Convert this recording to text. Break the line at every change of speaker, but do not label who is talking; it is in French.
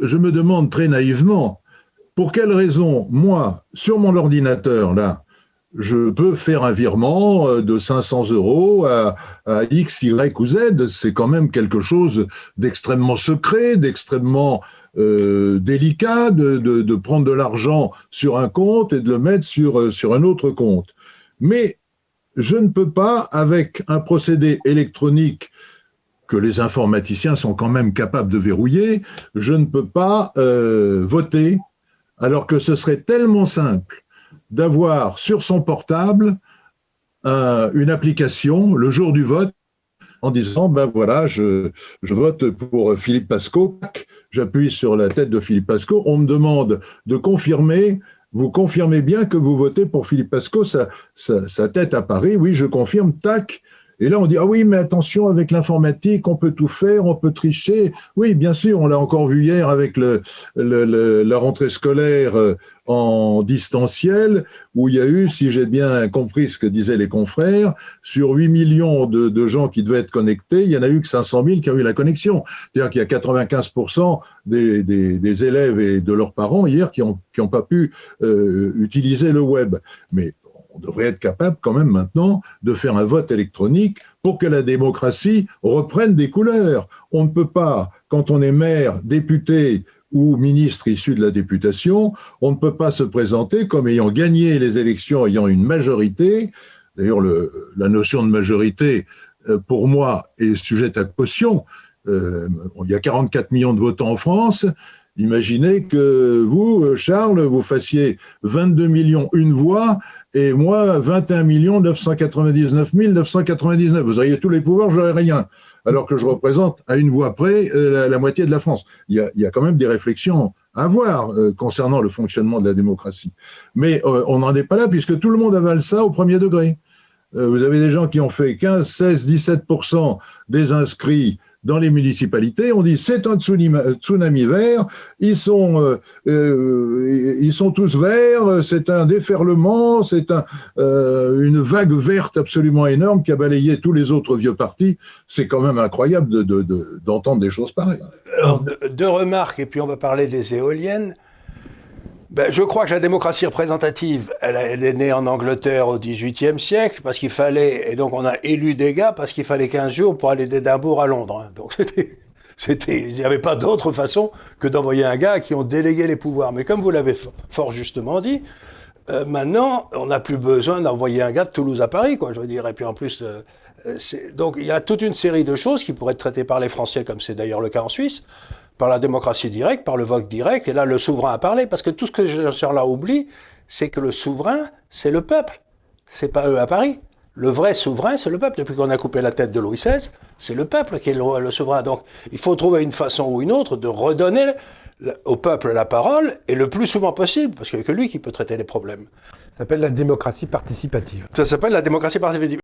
je me demande très naïvement, pour quelle raison, moi, sur mon ordinateur, là, je peux faire un virement de 500 euros à X, Y ou Z. C'est quand même quelque chose d'extrêmement secret, d'extrêmement délicat de prendre de l'argent sur un compte et de le mettre sur un autre compte. Mais je ne peux pas, avec un procédé électronique que les informaticiens sont quand même capables de verrouiller, je ne peux pas voter, alors que ce serait tellement simple d'avoir sur son portable une application le jour du vote en disant ben voilà, je vote pour Philippe Pasco, j'appuie sur la tête de Philippe Pasco, on me demande de confirmer. Vous confirmez bien que vous votez pour Philippe Pasco, sa tête apparaît, oui, je confirme, tac. Et là, on dit, ah oui, mais attention, avec l'informatique, on peut tout faire, on peut tricher. Oui, bien sûr, on l'a encore vu hier avec la rentrée scolaire en distanciel, où il y a eu, si j'ai bien compris ce que disaient les confrères, sur 8 millions de gens qui devaient être connectés, il n'y en a eu que 500 000 qui ont eu la connexion. C'est-à-dire qu'il y a 95% des élèves et de leurs parents hier qui n'ont pas pu utiliser le web. Mais on devrait être capable quand même maintenant de faire un vote électronique pour que la démocratie reprenne des couleurs. On ne peut pas, quand on est maire, député ou ministre issu de la députation, on ne peut pas se présenter comme ayant gagné les élections, ayant une majorité. D'ailleurs, la notion de majorité, pour moi, est sujette à caution. Il y a 44 millions de votants en France. Imaginez que vous, Charles, vous fassiez 22 millions une voix et moi 21 999 999. Vous auriez tous les pouvoirs, j'aurais rien. Alors que je représente à une voix près la moitié de la France. Il y a quand même des réflexions à avoir concernant le fonctionnement de la démocratie. Mais on n'en est pas là puisque tout le monde avale ça au premier degré. Vous avez des gens qui ont fait 15, 16, 17% des inscrits dans les municipalités, on dit c'est un tsunami vert, ils sont tous verts, c'est un déferlement, c'est une vague verte absolument énorme qui a balayé tous les autres vieux partis. C'est quand même incroyable d'entendre des choses pareilles.
Alors, deux remarques, et puis on va parler des éoliennes. Ben, je crois que la démocratie représentative, elle est née en Angleterre au XVIIIe siècle, parce qu'il fallait, et donc on a élu des gars parce qu'il fallait 15 jours pour aller d'Édimbourg à Londres. Hein. Donc il n'y avait pas d'autre façon que d'envoyer un gars à qui ont délégué les pouvoirs. Mais comme vous l'avez fort justement dit, maintenant, on n'a plus besoin d'envoyer un gars de Toulouse à Paris, quoi, je veux dire. Et puis en plus, donc il y a toute une série de choses qui pourraient être traitées par les Français, comme c'est d'ailleurs le cas en Suisse, par la démocratie directe, par le vote direct, et là, le souverain a parlé, parce que tout ce que ces gens-là oublient, c'est que le souverain, c'est le peuple. C'est pas eux à Paris. Le vrai souverain, c'est le peuple. Depuis qu'on a coupé la tête de Louis XVI, c'est le peuple qui est le souverain. Donc, il faut trouver une façon ou une autre de redonner au peuple la parole, et le plus souvent possible, parce qu'il n'y a que lui qui peut traiter les problèmes.
Ça s'appelle la démocratie participative.
Ça s'appelle la démocratie participative.